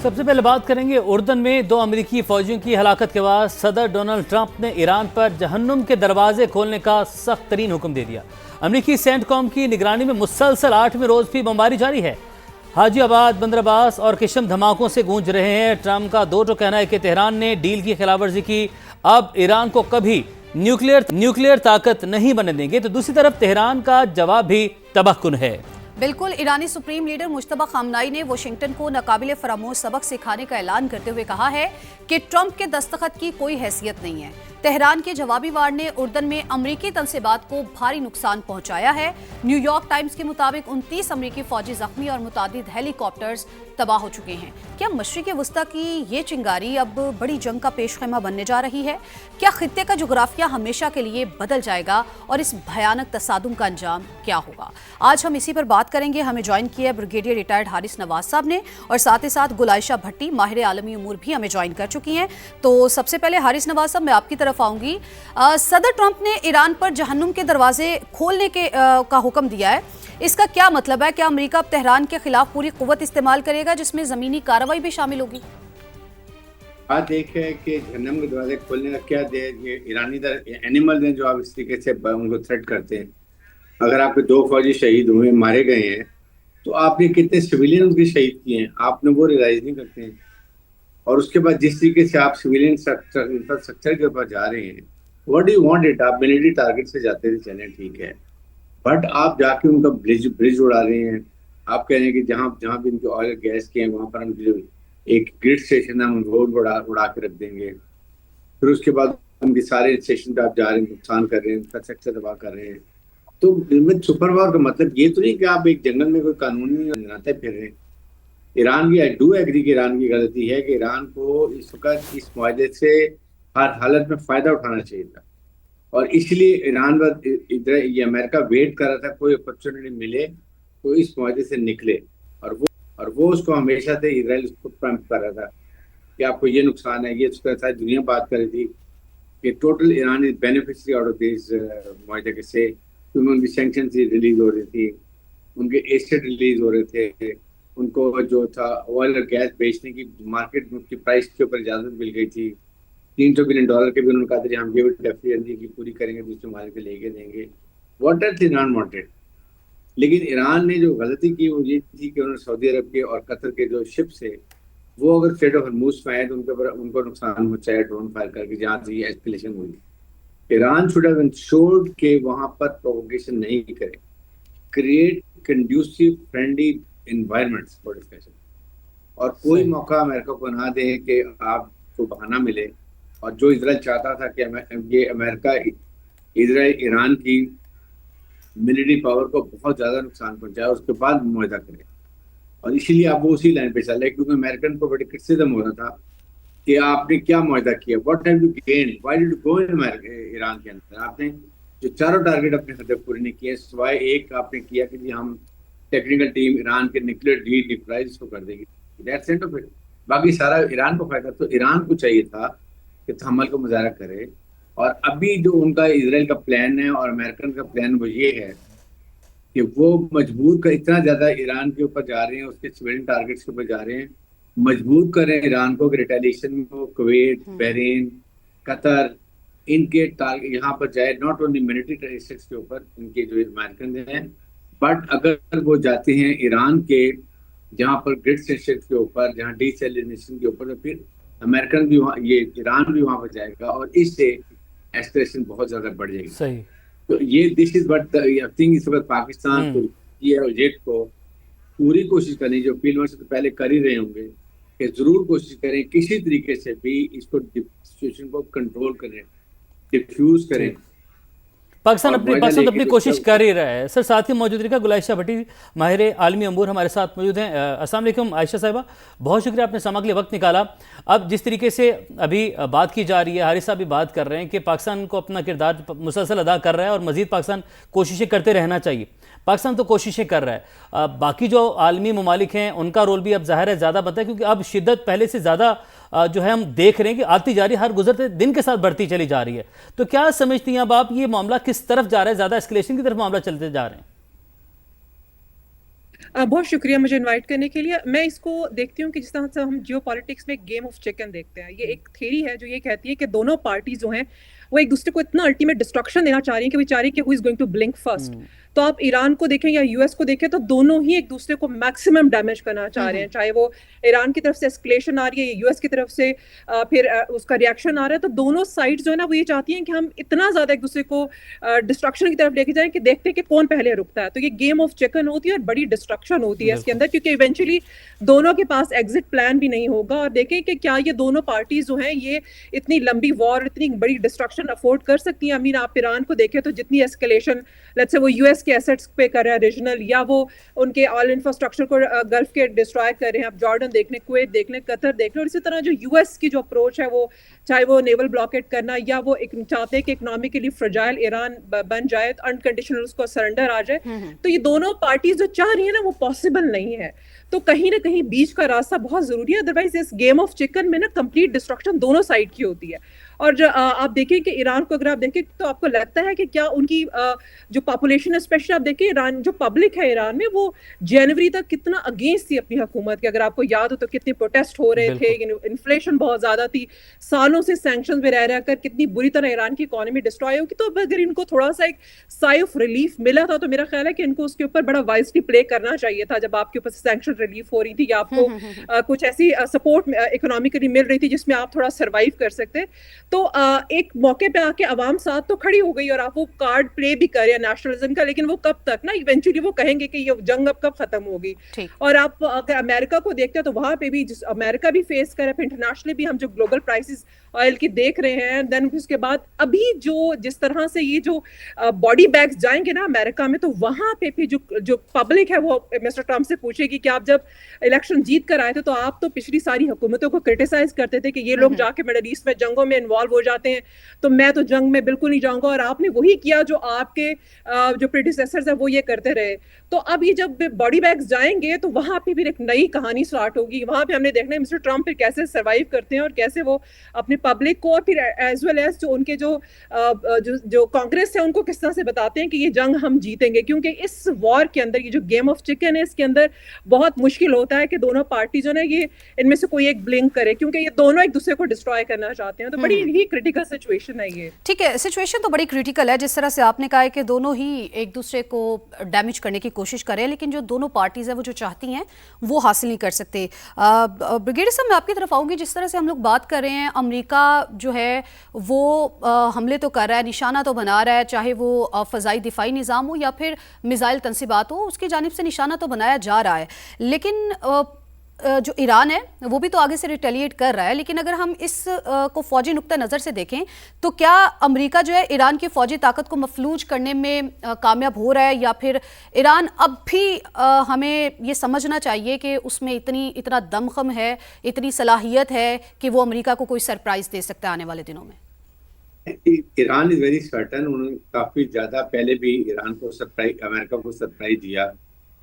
सबसे पहले बात करेंगे उर्दन में 2 अमेरिकी फौजियों की हलाकत के बाद सदर डोनाल्ड ट्रंप ने ईरान पर जहन्नुम के दरवाजे खोलने का सख्त तरीन हुक्म दे दिया। अमेरिकी सेंटकॉम की निगरानी में मुसलसल 8वें रोज भी बमबारी जारी है। हाजीआबाद, बंदर अब्बास और किशम धमाकों से गूंज रहे हैं। ट्रंप का दो टोक कहना है कि तेहरान ने डील की खिलाफवर्जी की, अब ईरान को कभी न्यूक्लियर ताकत नहीं बनने देंगे। तो दूसरी तरफ तेहरान का जवाब भी तबाहकुन है। बिल्कुल, ईरानी सुप्रीम लीडर मुश्तबा खामनाई ने वाशिंगटन को नाकाबिले फरामोश सबक सिखाने का ऐलान करते हुए कहा है कि ट्रंप के दस्तखत की कोई हैसियत नहीं है। तेहरान के जवाबी वार ने उर्दन में अमरीकी तनसीबात को भारी नुकसान पहुंचाया है। न्यूयॉर्क टाइम्स के मुताबिक 29 अमरीकी फौजी जख्मी और मुतादिद हेलीकॉप्टर्स तबाह हो चुके हैं। क्या मशरिक़ वस्ता की ये चिंगारी अब बड़ी जंग का पेशखेमा बनने जा रही है? क्या खित्ते का जोग्राफिया हमेशा के लिए बदल जाएगा और इस भयानक तसादुम का अंजाम क्या होगा? आज हम इसी पर बात करेंगे। हमें ज्वाइन किया ब्रिगेडियर रिटायर्ड हारिस नवाज साहब ने, और साथ ही साथ गुलाइशा भट्टी माहिर आलमी उमूर भी हमें ज्वाइन कर चुकी हैं। तो सबसे पहले हारिस नवाज साहब, मैं आपकी तरफ आऊंगी। सदर ट्रंप ने ईरान पर जहन्नुम के दरवाजे खोलने का हुक्म दिया है। इसका क्या मतलब है? क्या अमेरिका अब तेहरान के खिलाफ पूरी कुव्वत इस्तेमाल करेगा, जिसमें जमीनी कार्रवाई भी शामिल होगी? बात एक है कि जहन्नम के दरवाजे खोलने का क्या दे, ये ईरानी एनिमल हैं जो आप इस तरीके से उनको थ्रेट करते हैं। अगर आपके 2 फौजी शहीद हुए, मारे गए हैं, तो आपने कितने सिविलियन की शहीद किए हैं, आपने वो रियलाइज नहीं करते हैं। और उसके बाद जिस तरीके से आप सिविलियन इंफ्रास्ट्रक्चर के ऊपर जा रहे हैं, what do you want it, आप मिलिट्री टारगेट से जाते थे, चलें ठीक है, बट आप जाके उनका ब्रिज उड़ा रहे हैं। आप कह रहे हैं कि जहाँ भी उनके ऑयल गैस के हैं वहां पर हम जो एक ग्रिड स्टेशन है, हम रोड उड़ा के रख देंगे। फिर उसके बाद उनके सारे स्टेशन पे आप जा रहे हैं, नुकसान कर रहे हैं, इंफ्रास्ट्रक्चर तबाह कर रहे हैं। तो सुपर पावर का मतलब ये तो नहीं कि आप एक जंगल में कोई कानून नहीं बनाते फिर रहे हैं। ईरान की, आई डू एग्री कि ईरान की गलती है कि ईरान को इस वक्त इस मुआहदे से हर हालत में फायदा उठाना चाहिए था, और इसलिए ईरान इधर ये अमेरिका वेट कर रहा था कोई अपॉर्चुनिटी मिले तो इस मुआहदे से निकले, और वो उसको हमेशा से इजराइल उसको प्रम्प कर रहा था कि आपको ये नुकसान है, ये उसका सारी दुनिया बात कर रही थी कि total Iran is beneficiary out of this मुआहदे के से, क्योंकि उनकी सैंक्शन रिलीज हो रही थी, उनके एसेट रिलीज हो रहे थे, उनको जो था ऑयल और गैस बेचने की मार्केट की प्राइस के ऊपर इजाजत मिल गई थी। $300 बिलियन के भी उन्होंने कहा था हम ये डेफिनेटली की पूरी करेंगे, दूसरे माल के लेके देंगे। What else Iran wanted. लेकिन ईरान ने जो गलती की वो ये थी कि उन्होंने सऊदी अरब के और कतर के जो शिप्स है वो अगर स्ट्रेट ऑफ हॉर्मुज में आए तो उनको नुकसान पहुंचाया ड्रोन फायर करके, जहाँ से ये एस्केलेशन हुई। ईरान शुड हैव इंश्योर्ड कि वहां पर प्रोवोकेशन नहीं करे, create conducive friendly environments for discussion, और कोई मौका अमेरिका को ना दें कि आपको बहाना मिले। और जो इजराइल चाहता था कि ये अमेरिका इजराइल ईरान की मिलिट्री पावर को बहुत ज्यादा नुकसान पहुंचाए, उसके बाद मुआहदा करे, और इसीलिए आप वो उसी लाइन पे चल रहे, क्योंकि अमेरिकन को बड़ी क्रिटिसिज्म हो रहा था कि आपने क्या मुआहदा किया, what have you gain, why did you go in Iran के अंदर। आपने जो चारों टारगेट अपने हदफ पूरे नहीं किए, सिवाय एक आपने किया कि जी हम टेक्निकल टीम ईरान के न्यूक्लियर न्यूक्लियराइज को कर देगी, दैट्स एंड ऑफ इट। बाकी सारा ईरान को फायदा। तो ईरान को चाहिए था कि तहम्मुल को मुजाहरा करे, और अभी जो उनका इजराइल का प्लान है और अमेरिकन का प्लान वो ये है कि वो मजबूर कर इतना ज्यादा ईरान के ऊपर जा रहे हैं, उसके सिविलियन टारगेट्स के ऊपर जा रहे हैं, मजबूर कर रहे हैं ईरान को कि रिटेलिएशन में वो कुवैत, बहरीन, कतर, इनके टारगेट यहाँ पर जाए, नॉट ओनली मिलिट्री एसेट्स के ऊपर इनके जो अमेरिकन हैं, बट अगर वो जाते हैं ईरान के जहाँ पर ग्रिड स्टेशन के ऊपर, जहाँ डीसैलिनेशन के ऊपर, तो फिर अमेरिकन भी वहाँ, ये ईरान भी वहाँ पर जाएगा, और इससे एस्केलेशन बहुत ज्यादा बढ़ जाएगी। सही। तो ये this is what I think इस वक्त पाकिस्तान को और जेट को पूरी कोशिश करनी, जो फील्ड से तो पहले कर ही रहे होंगे, कि जरूर कोशिश करें किसी तरीके से भी इसको सिचुएशन को कंट्रोल करें, डिफ्यूज करें। पाकिस्तान अपनी कोशिश कर ही रहा है। सर, साथ ही मौजूद रही गुलाइशा भट्टी माहिर आलमी अमूर हमारे साथ मौजूद हैं। अस्सलाम वालेकुम आयशा साहिबा, बहुत शुक्रिया आपने समा के लिए वक्त निकाला। अब जिस तरीके से अभी बात की जा रही है, हारिस साहब भी बात कर रहे हैं कि पाकिस्तान को अपना किरदार मुसलसल अदा कर रहा है और मजीद पाकिस्तान कोशिशें करते रहना चाहिए। पाकिस्तान तो कोशिशें कर रहा है, बाकी जो आलमी ममालिक हैं उनका रोल भी अब ज़ाहिर है ज़्यादा बनता है, क्योंकि अब शिद्दत पहले से ज़्यादा जो है हम देख रहे हैं कि आती जा रही है, हर गुजरते दिन के साथ बढ़ती चली जा रही है। तो क्या समझती हैं अब आप, ये मामला किस तरफ जा रहा है? ज़्यादा एस्केलेशन की तरफ मामला चलते जा रहे हैं? बहुत शुक्रिया मुझे इनवाइट करने के लिए। मैं इसको देखती हूँ कि जिस तरह से हम जियो पॉलिटिक्स में गेम ऑफ चिकन देखते हैं, ये एक थ्योरी है जो ये कहती है कि दोनों पार्टी जो हैं वो एक दूसरे को इतना अल्टीमेट डिस्ट्रक्शन देना चाह रही है कि बेचारी कि who is going to blink first. तो आप ईरान को देखें या यूएस को देखें तो दोनों ही एक दूसरे को मैक्सिमम डैमेज करना चाह रहे हैं, चाहे वो ईरान की तरफ से एस्केलेशन आ रही है, यूएस की तरफ से फिर उसका रिएक्शन आ रहा है। तो दोनों साइड जो है ना वो ये चाहती हैं कि हम इतना ज्यादा एक दूसरे को डिस्ट्रक्शन की तरफ लेके जाएं कि देखते हैं कि कौन पहले रुकता है। तो ये गेम ऑफ चिकन होती है और बड़ी डिस्ट्रक्शन होती है इसके अंदर, क्योंकि इवेंचुअली दोनों के पास एग्जिट प्लान भी नहीं होगा। और देखें कि क्या ये दोनों पार्टीज जो हैं ये इतनी लंबी वॉर, इतनी बड़ी डिस्ट्रक्शन अफोर्ड कर सकती हैं। आप ईरान को देखें तो जितनी एस्केलेशन लेट्स से वो यूएस के एसेट्स पे कर रहा है रीजनल, या वो उनके ऑल इंफ्रास्ट्रक्चर को गल्फ के डिस्ट्रॉय कर रहे हैं। आप जॉर्डन देख लें, कुवैत देख लें, कतर देख लें। और इसी तरह जो यूएस की जो अप्रोच है वो चाहे वो नेवल ब्लॉकेट करना या वो चाहते हैं कि इकोनॉमिकली फ्रजाइल ईरान बन जाए, तो अनकंडीशनल उसको सरेंडर आ जाए। तो ये दोनों पार्टीज जो चाह रही है ना वो पॉसिबल नहीं है। तो कहीं ना कहीं बीच का रास्ता बहुत जरूरी है, अदरवाइज इस गेम ऑफ चिकन में ना कंप्लीट डिस्ट्रक्शन दोनों साइड की होती है। और जो आप देखें कि ईरान को अगर आप देखें तो आपको लगता है कि क्या उनकी जो पॉपुलेशन है, स्पेशली आप देखें ईरान जो पब्लिक है ईरान में, वो जनवरी तक कितना अगेंस्ट थी अपनी हुकूमत के। अगर आपको याद हो तो कितने प्रोटेस्ट हो रहे थे, इन्फ्लेशन बहुत ज्यादा थी, सालों से सैंक्शंस में रह कर कितनी बुरी तरह ईरान की इकोनॉमी डिस्ट्रॉय होगी। तो अगर इनको थोड़ा सा एक साई ऑफ रिलीफ मिला था तो मेरा ख्याल है कि इनको उसके ऊपर बड़ा वाइजली प्ले करना चाहिए था। जब आपके ऊपर सैंक्शन रिलीफ हो रही थी या आपको कुछ ऐसी सपोर्ट इकोनॉमिकली मिल रही थी जिसमें आप थोड़ा सर्वाइव कर सकते, तो एक मौके पे आके आवाम साथ तो खड़ी हो गई और आप वो कार्ड प्ले भी कर रहे हैं नेशनलिज्म का। लेकिन वो कब तक ना, इवेंचुअली वो कहेंगे कि ये जंग अब कब खत्म होगी। और आप अगर अमेरिका को देखते हैं तो वहां पे भी अमेरिका भी फेस कर रहा है, फिर इंटरनेशनली भी हम जो ग्लोबल प्राइसेस ऑयल की देख रहे हैं। देन उसके बाद अभी जो जिस तरह से ये जो बॉडी बैग्स जाएंगे ना अमेरिका में, तो वहां पे भी जो पब्लिक है वो मिस्टर ट्रम्प से पूछेगी कि आप जब इलेक्शन जीत कर आए थे तो आप तो पिछली सारी हुकूमतों को क्रिटिसाइज करते थे कि ये लोग जाके मिडल ईस्ट में जंगों में इन्वॉल्व हो जाते हैं, तो मैं तो जंग में बिल्कुल नहीं जाऊंगा। और आपने वही किया जो आपके जो प्रेडिसेसर्स है वो ये करते रहे। तो अब ये जब बॉडी बैग्स जाएंगे तो वहां पे फिर एक नई कहानी स्टार्ट होगी। वहां पे हमने देखना है मिस्टर ट्रम्प फिर कैसे सर्वाइव करते हैं और कैसे वो अपने पब्लिक को और फिर एज वेल एज जो उनके जो कांग्रेस है उनको किस तरह से बताते हैं कि ये जंग हम जीतेंगे। क्योंकि इस वॉर के अंदर ये जो गेम ऑफ चिकन है इसके अंदर बहुत मुश्किल होता है कि दोनों पार्टी जो है ये इनमें से कोई एक ब्लिंक करे, क्योंकि ये दोनों एक दूसरे को डिस्ट्रॉय करना चाहते हैं। तो बड़ी ही क्रिटिकल सिचुएशन है ये। ठीक है, सिचुएशन तो बड़ी क्रिटिकल है। जिस तरह से आपने कहा है कि दोनों ही एक दूसरे को डैमेज करने की कोशिश करें, लेकिन जो दोनों पार्टीज है वो जो चाहती हैं वो हासिल नहीं कर सकते। ब्रिगेडियर साहब मैं आपकी तरफ आऊँगी। जिस तरह से हम लोग बात कर रहे हैं, अमेरिका जो है वो हमले तो कर रहा है, निशाना तो बना रहा है, चाहे वो फ़ज़ाई दिफाई निज़ाम हो या फिर मिसाइल तनसीबात हो, उसकी जानिब से निशाना तो बनाया जा रहा है। लेकिन जो ईरान है वो भी तो आगे से रिटेलिएट कर रहा है। लेकिन अगर हम इस को फौजी नुक्ता नज़र से देखें तो क्या अमेरिका जो है ईरान की फौजी ताकत को मफलूज करने में कामयाब हो रहा है, या फिर ईरान अब भी हमें ये समझना चाहिए कि उसमें इतना दमखम है, इतनी सलाहियत है कि वो अमेरिका को कोई सरप्राइज दे सकता है आने वाले दिनों में? Iran is very certain. उन्होंने काफी ज्यादा पहले भी ईरान को सरप्राइज, अमेरिका को सरप्राइज दिया।